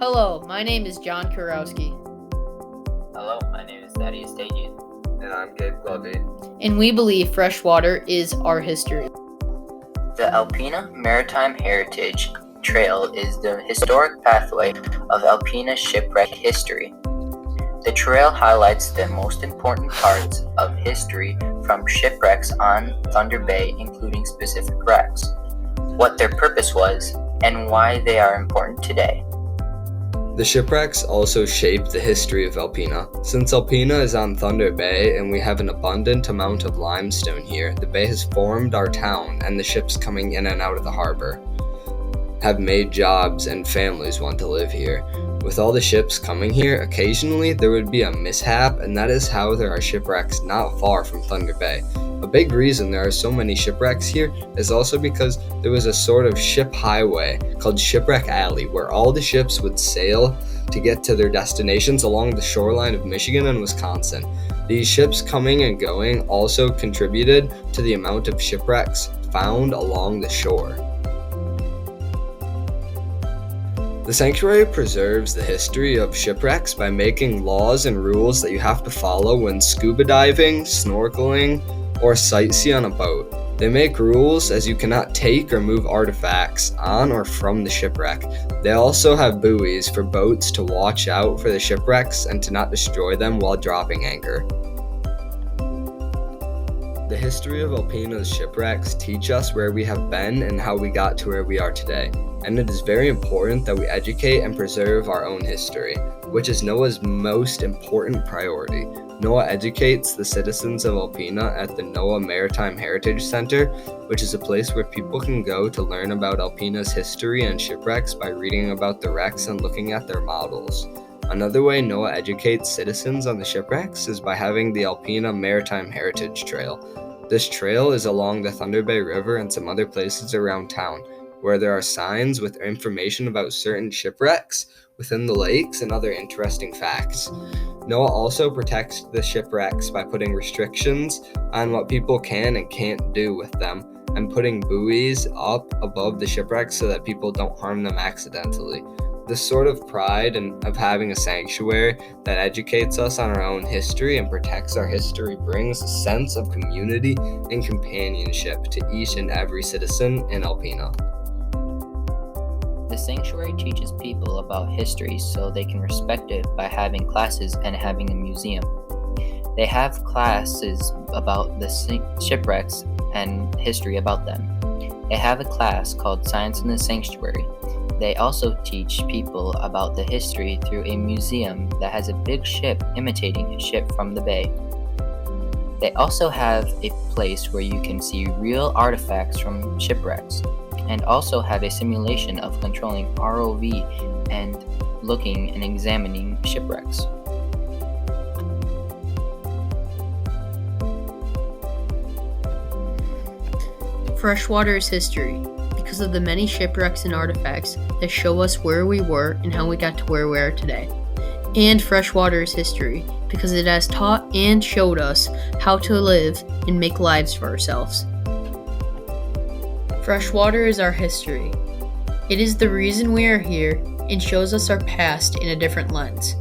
Hello, my name is John Kurowski. Hello, my name is Thaddeus Dagian. And I'm Gabe Glovey. And we believe freshwater is our history. The Alpena Maritime Heritage Trail is the historic pathway of Alpena shipwreck history. The trail highlights the most important parts of history from shipwrecks on Thunder Bay, including specific wrecks, what their purpose was, and why they are important today. The shipwrecks also shaped the history of Alpena. Since Alpena is on Thunder Bay and we have an abundant amount of limestone here, the bay has formed our town, and the ships coming in and out of the harbor have made jobs and families want to live here. With all the ships coming here, occasionally there would be a mishap, and that is how there are shipwrecks not far from Thunder Bay. A big reason there are so many shipwrecks here is also because there was a sort of ship highway called Shipwreck Alley where all the ships would sail to get to their destinations along the shoreline of Michigan and Wisconsin. These ships coming and going also contributed to the amount of shipwrecks found along the shore. The sanctuary preserves the history of shipwrecks by making laws and rules that you have to follow when scuba diving, snorkeling, or sightsee on a boat. They make rules as you cannot take or move artifacts on or from the shipwreck. They also have buoys for boats to watch out for the shipwrecks and to not destroy them while dropping anchor. The history of Alpena's shipwrecks teach us where we have been and how we got to where we are today. And it is very important that we educate and preserve our own history, which is NOAA's most important priority. NOAA educates the citizens of Alpena at the NOAA Maritime Heritage Center, which is a place where people can go to learn about Alpena's history and shipwrecks by reading about the wrecks and looking at their models. Another way NOAA educates citizens on the shipwrecks is by having the Alpena Maritime Heritage Trail. This trail is along the Thunder Bay River and some other places around town, where there are signs with information about certain shipwrecks within the lakes and other interesting facts. NOAA also protects the shipwrecks by putting restrictions on what people can and can't do with them, and putting buoys up above the shipwrecks so that people don't harm them accidentally. This sort of pride of having a sanctuary that educates us on our own history and protects our history brings a sense of community and companionship to each and every citizen in Alpena. The sanctuary teaches people about history so they can respect it by having classes and having a museum. They have classes about the shipwrecks and history about them. They have a class called Science in the Sanctuary. They also teach people about the history through a museum that has a big ship imitating a ship from the bay. They also have a place where you can see real artifacts from shipwrecks, and also have a simulation of controlling ROV and looking and examining shipwrecks. Freshwater is history because of the many shipwrecks and artifacts that show us where we were and how we got to where we are today. And freshwater is history because it has taught and showed us how to live and make lives for ourselves. Freshwater is our history. It is the reason we are here and shows us our past in a different lens.